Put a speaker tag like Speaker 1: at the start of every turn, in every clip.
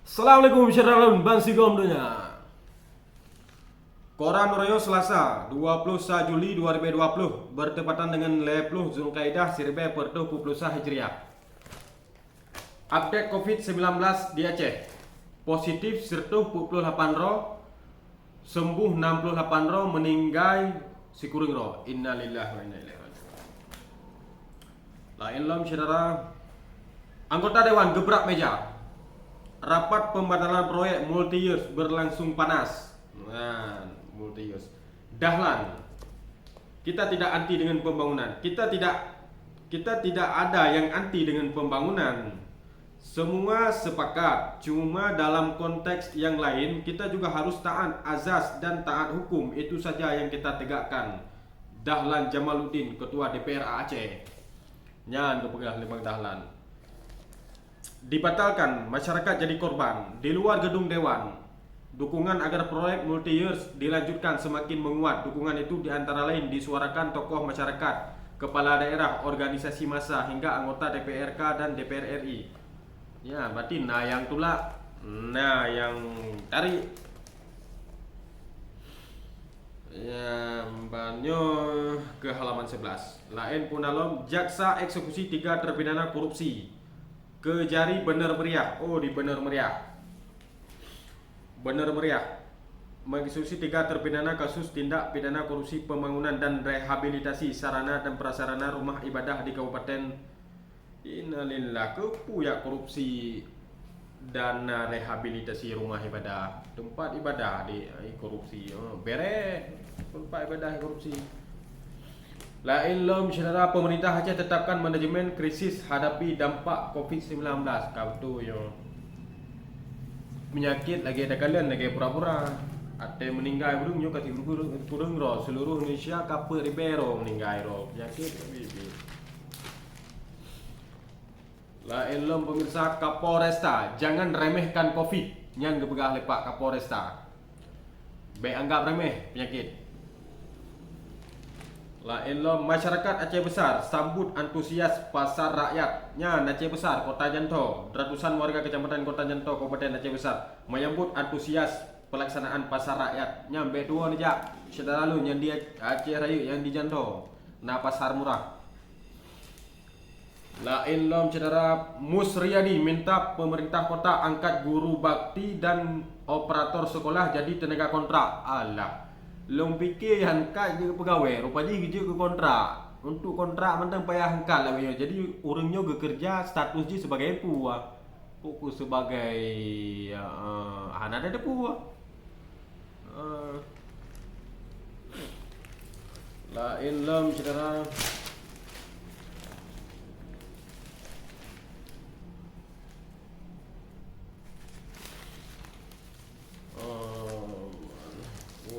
Speaker 1: Assalamualaikum warahmatullahi wabarakatuh. Koran Royo Selasa 21 Juli 2020 bertepatan dengan 10 Zulkaidah 1440 Hijriah. Update COVID-19 di Aceh. Positif 148 ro, sembuh 68 ro, meninggal sikuring ro. Innalillahi wa inna ilaihi raji'un. Lain lom saudara. Anggota dewan gebrak meja. Rapat pembatalan proyek multi-years berlangsung panas. Multi-years. Dahlan. Kita tidak anti dengan pembangunan. Kita tidak ada yang anti dengan pembangunan. Semua sepakat. Cuma dalam konteks yang lain kita juga harus taat azas dan taat hukum. Itu saja yang kita tegakkan. Dahlan Jamaluddin, Ketua DPR Aceh. Nyan kepegah Lebang Dahlan. Dibatalkan, masyarakat jadi korban. Di luar gedung dewan, dukungan agar proyek multi-years dilanjutkan semakin menguat. Dukungan itu diantara lain disuarakan tokoh masyarakat, kepala daerah, organisasi massa, hingga anggota DPRK dan DPR RI. Ya, berarti yang tula, yang tarik. Ya, banyo ke halaman 11. Lain punalom, jaksa eksekusi 3 terpidana korupsi. Kejari Bener Meriah. Oh, di Bener Meriah. Bener Meriah mengeksekusi 3 terpidana kasus tindak pidana korupsi pembangunan dan rehabilitasi sarana dan prasarana rumah ibadah di Kabupaten. Innalillah, kepuyak korupsi dana rehabilitasi rumah ibadah, tempat ibadah di korupsi. Bere tempat ibadah korupsi. Lain lom saudara, pemerintah Aceh tetapkan manajemen krisis hadapi dampak COVID-19. Kau tu yo penyakit lagi ada kalian lagi pura-pura. Ada meninggal burung yo kasih burung ro seluruh Indonesia kape ribero meninggal ro penyakit bibi. Lain lom pemirsa, Kapolresta jangan remehkan COVID. Nyan kepegah lepak Kapolresta. Baik anggap remeh penyakit. Lain lom masyarakat Aceh Besar sambut antusias pasar rakyatnya Aceh Besar Kota Janto. Ratusan warga kecamatan Kota Janto Kabupaten Aceh Besar menyambut antusias pelaksanaan pasar rakyatnya B2 nih jak. Setelah lalu yang di Aceh Raya yang di Janto. Nah pasar murah. Lain lom saudara, Musriyadi minta pemerintah kota angkat guru bakti dan operator sekolah jadi tenaga kontrak. Alah. Long fikir angkat je pegawai, rupanya kerja ke kontrak. Untuk kontrak mentang payah angkat lah. Jadi orangnya bekerja status dia sebagai puah. Pukul sebagai ada puah. Lain lom saudara.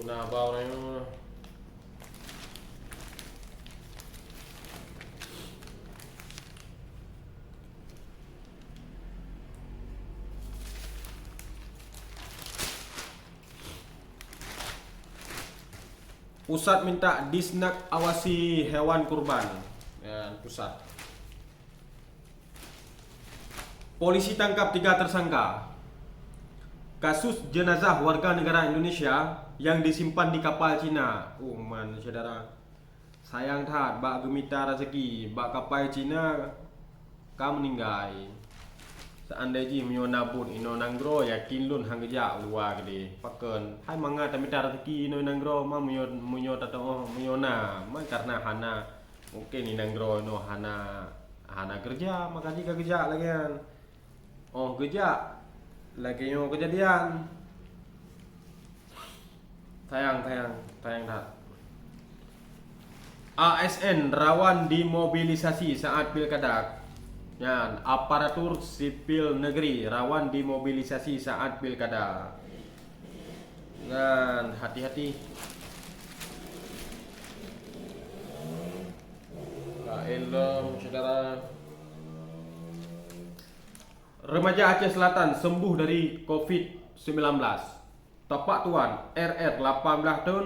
Speaker 1: Nah, bau này Pusat minta Disnak awasi hewan kurban. Ya, pusat. Polisi tangkap 3 tersangka. Kasus jenazah warga negara Indonesia yang disimpan di kapal Cina. Oh man, saudara. Sayang tat, bak gemita rezeki, bak kapal Cina kamu meninggal. Seandainya menyo nabut ino nanggro yakin lun hang gejak luar gede. Paken, hai manga tamita rezeki ino nanggro ma menyo tato menyo na. Ma karena hana mungkin ni nanggro no hana kerja makanya kerja lagi kan. Oh kerja lagi yang kejadian. Tayang tak. ASN rawan dimobilisasi saat pilkada. Ya, aparatur sipil negeri rawan dimobilisasi saat pilkada. Dan hati-hati. Elom saudara. Remaja Aceh Selatan sembuh dari COVID-19. Tapak Tuan, RR 18 tahun,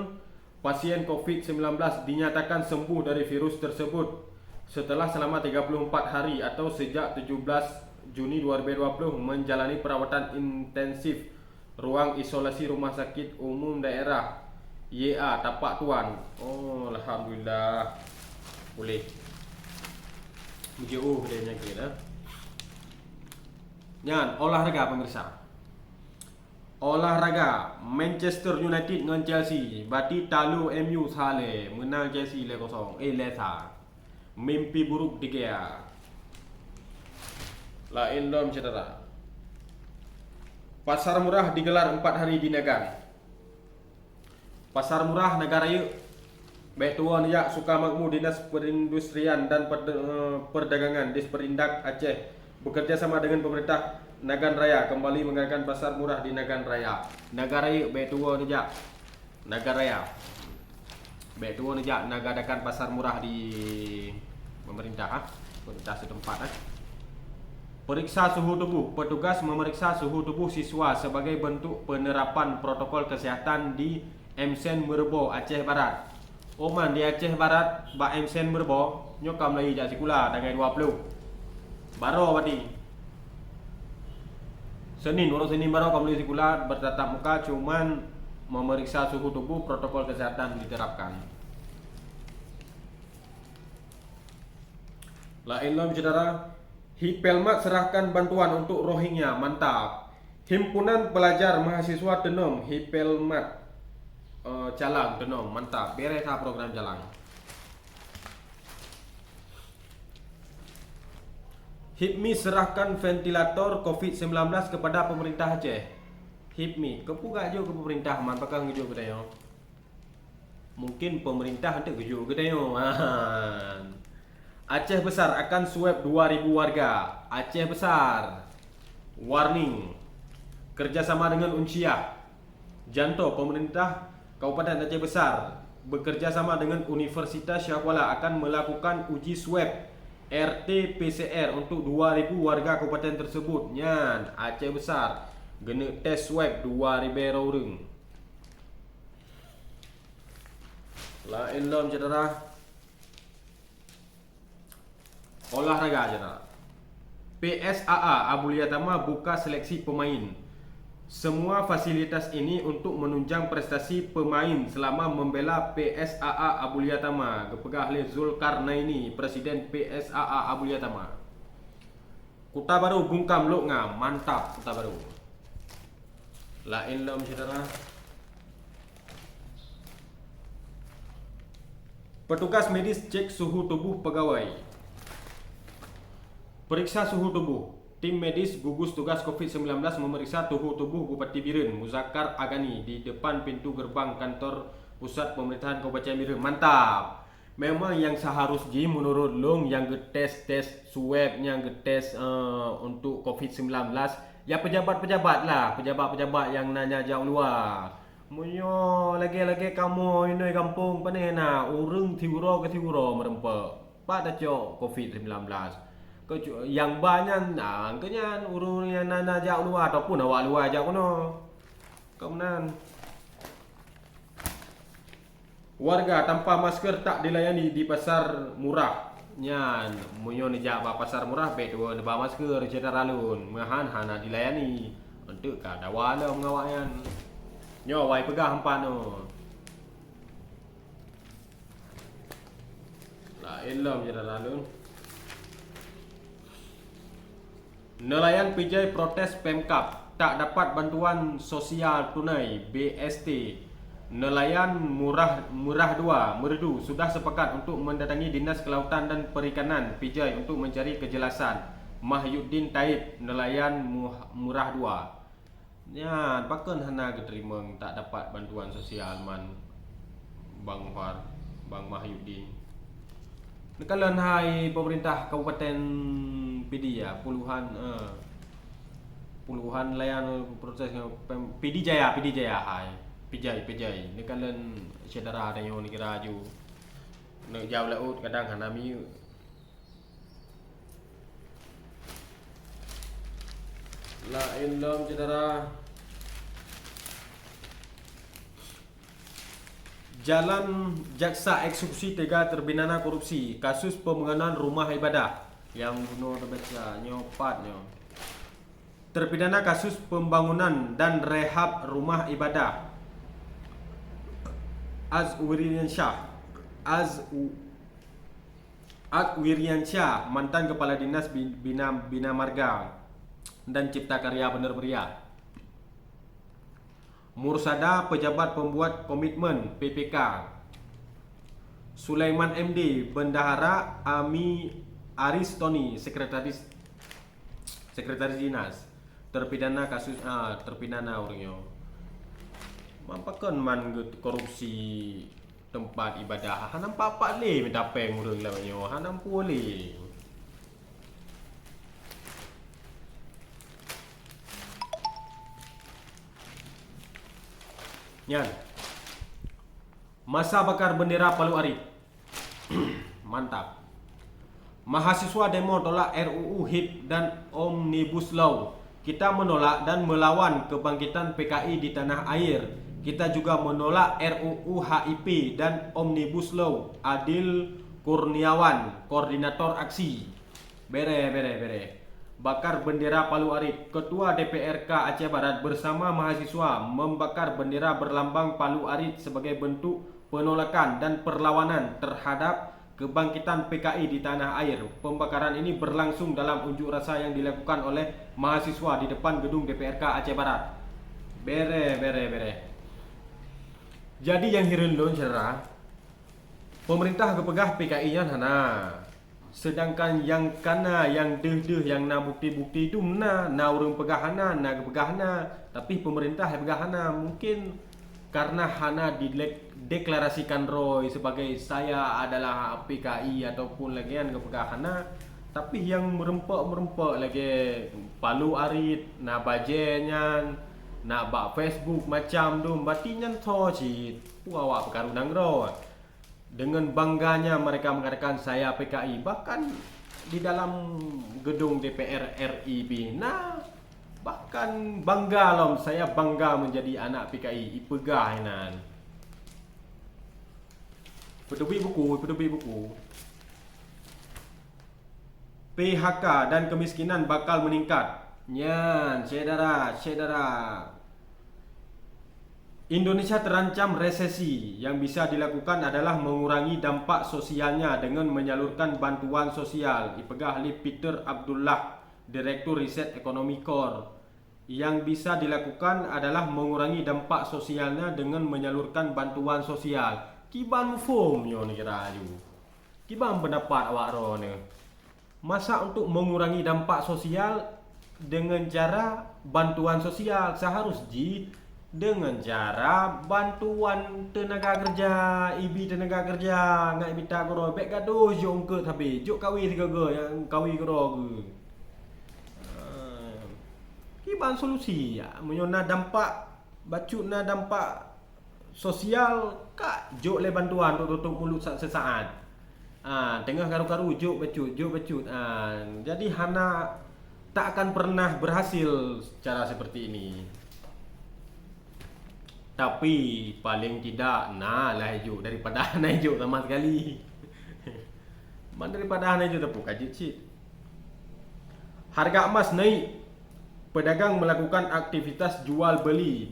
Speaker 1: pasien COVID-19 dinyatakan sembuh dari virus tersebut setelah selama 34 hari atau sejak 17 Juni 2020 menjalani perawatan intensif ruang isolasi Rumah Sakit Umum Daerah YA Tapak Tuan. Oh, alhamdulillah. Boleh. Jauh dia penyakit dah. Nyan, olahraga pemirsa. Olahraga Manchester United dengan Chelsea. Bati talu MU sale menang Chelsea 0-0. Lesa. Mimpi buruk di Gea. Lain dom cedera. Pasar murah digelar 4 hari di Nagan. Pasar murah negara yuk. Betuan ya Sukamakmur Dinas Perindustrian dan Perdagangan Disperindak Aceh bekerja sama dengan pemerintah Nagan Raya kembali mengadakan pasar murah di Nagan Raya. Negara yuk betuan ya. Nagan Raya. Betuan ya mengadakan pasar murah di pemerintah setempat. Periksa suhu tubuh. Petugas memeriksa suhu tubuh siswa sebagai bentuk penerapan protokol kesehatan di MSen Merbau, Aceh Barat. Oman di Aceh Barat, Bak MSen Merbau, nyokam lagi jak sekolah tanggal 20. Baru berarti. Orang Senin baru kamu sekolah bertatap muka, cuman memeriksa suhu tubuh, protokol kesehatan diterapkan. Lain saudara, Hipelmat serahkan bantuan untuk Rohingya, mantap. Himpunan Pelajar Mahasiswa Tenom Hipelmat Calang Tenom, mantap. Beres program Calang. HIPMI serahkan ventilator COVID-19 kepada pemerintah Aceh. HIPMI kepuga jo ke pemerintah man pakang jo kedayo. Mungkin pemerintah hendak jo kedayo. Aceh Besar akan swab 2000 warga. Aceh Besar. Warning. Kerjasama dengan Unciah. Janto pemerintah Kabupaten Aceh Besar bekerja sama dengan Universitas Shah Kuala akan melakukan uji swab RT-PCR untuk 2000 warga kabupaten tersebut. Nyan, Aceh Besar gena tes swab 2000 orang. Lain dalam cedera. Olahraga cedera. PSAA Abulia Tama buka seleksi pemain. Semua fasilitas ini untuk menunjang prestasi pemain selama membela PSAA Abulia Tama. Kepegah oleh Zulkarnaini, Presiden PSAA Abulia Tama. Kota Baru bungkam lok ngam, mantap Kota Baru. Lain dalam saudara. Petugas medis cek suhu tubuh pegawai. Periksa suhu tubuh. Tim medis gugus tugas COVID-19 memeriksa suhu tubuh Bupati Biren Muzakkar Agani di depan pintu gerbang kantor pusat pemerintahan Kabupaten Biren. Mantap. Memang yang seharusnya menurut long yang getes swab, yang getes untuk COVID-19 ya pejabat-pejabat lah, pejabat-pejabat yang nanya jauh luar. Munyo lagi-lagi kamu ini kampung panena urung tiuro ke tiuro merempe. Pada cok COVID-19. Yang banyak angkanya urung yang nana jauh luar ataupun awak luar jauh kono. Kemudian warga tanpa masker tak dilayani di pasar murah. Nyan, munyo ni jak pasar murah bet dua ba masker secara alun. Mahan hana dilayani. Untuk kada wala mengawaknya. Nyo wai pegah hampan no. Lah elom secara alun. Nelayan Pijai protes Pemkap tak dapat bantuan sosial tunai BST. Nelayan Murah 2 Merdu sudah sepakat untuk mendatangi Dinas Kelautan dan Perikanan Pijai untuk mencari kejelasan. Mahyuddin Taib, nelayan Murah 2. Ya, pakon hana keterima tak dapat bantuan sosial man Bang Far, Bang Mahyuddin. Nekalan hai pemerintah Kabupaten PD ya, puluhan layan proses PD Jaya hai. Pijai. Nekalan saudara ada yang kira ju. Nak jauh laut kadang hanami. Lain dalam saudara. Jalan jaksa eksekusi 3 terbinana korupsi kasus pembangunan rumah ibadah. yang bunuh terbaca nyopatnya. Terpidana kasus pembangunan dan rehab rumah ibadah Azwiriansyah, mantan Kepala Dinas Bina Marga dan Cipta Karya Bener Meriah. Mursada, pejabat pembuat komitmen PPK. Sulaiman MD, Bendahara. Ami Aristoni, Sekretaris Dinas. Terpidana kasus terpidana orangnya. Mampakan man korupsi tempat ibadah. Hanam papak le minta peng urang lamanya. Hanam pole. Nyan. Masa bakar bendera Palu Arit. Mantap. Mahasiswa demo tolak RUU HIP dan Omnibus Law. Kita menolak dan melawan kebangkitan PKI di tanah air. Kita juga menolak RUU HIP dan Omnibus Law. Adil Kurniawan, Koordinator Aksi. Bere. Bakar bendera Palu Arit. Ketua DPRK Aceh Barat bersama mahasiswa membakar bendera berlambang Palu Arit sebagai bentuk penolakan dan perlawanan terhadap kebangkitan PKI di tanah air. Pembakaran ini berlangsung dalam unjuk rasa yang dilakukan oleh mahasiswa di depan gedung DPRK Aceh Barat. Bere. Jadi yang hirendon cerah, pemerintah kepegah PKI-nya hana. Sedangkan yang kana yang deh yang na bukti-bukti itu na urang pegahana, na kepegahana, tapi pemerintah pegahana mungkin karena hana deklarasikan Roy sebagai saya adalah PKI ataupun lagian kepegahana, tapi yang merempek lagi Palu Arit, na bajenyan, na bak Facebook macam tu, batinyan tocit, awak pekarunang Roy. Dengan bangganya mereka mengatakan saya PKI, bahkan di dalam gedung DPR RI Bina, bahkan bangga lom, saya bangga menjadi anak PKI, ipegah inan. Pedubi buku. PHK dan kemiskinan bakal meningkat. Nyan, saudara. Indonesia terancam resesi. Yang bisa dilakukan adalah mengurangi dampak sosialnya dengan menyalurkan bantuan sosial. Ipegah li Peter Abdullah, Direktur Riset Ekonomi Kor. Yang bisa dilakukan adalah mengurangi dampak sosialnya dengan menyalurkan bantuan sosial. Kiban form yo ni kira aju. Kiban pendapat awak ro ni. Masa untuk mengurangi dampak sosial dengan cara bantuan sosial seharusnya dengan cara bantuan tenaga kerja, ibi tenaga kerja, ngai minta koro bek gaduh jong ke tapi jok kawi tiga ge yang kawi koro ge. Kiban solusi ya, menyona dampak bacuna dampak sosial kak jok le bantuan untuk tutup mulut sesaat. Tengah karu-karu jok becut. Jadi hana tak akan pernah berhasil cara seperti ini. Tapi paling tidak lah hijau daripada hana hijau sama sekali. Daripada hana hijau tepuk kajit cik. Harga emas naik. Pedagang melakukan aktivitas jual beli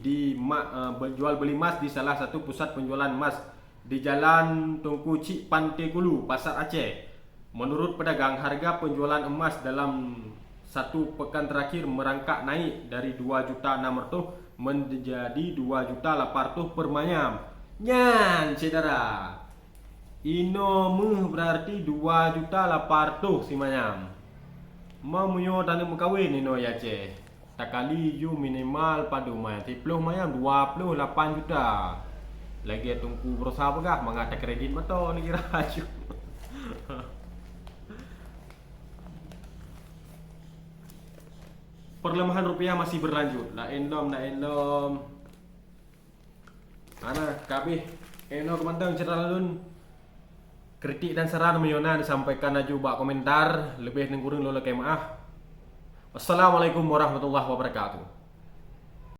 Speaker 1: emas di salah satu pusat penjualan emas di Jalan Tunku Cik Pantai Kulu, Pasar Aceh. Menurut pedagang, harga penjualan emas dalam satu pekan terakhir merangkak naik dari 2.600 menjadi 2.800 per mayam. Nyan, saudara. Ino berarti 2.800 si mayam. Mamunyo tanda mengkawin ino ya Aceh. Tak kali you minimal padu mayam 10 mayam 28 juta. Lagi tunggu berusaha pegah mengata kredit mato ni kira aju. Perlemahan rupiah masih berlanjut. Nak endom. Mana kabeh eno kemantang cerita lun. Kritik dan saran menyona disampaikan aju bak komentar lebih nengkurung lola maaf. Wassalamualaikum warahmatullahi wabarakatuh.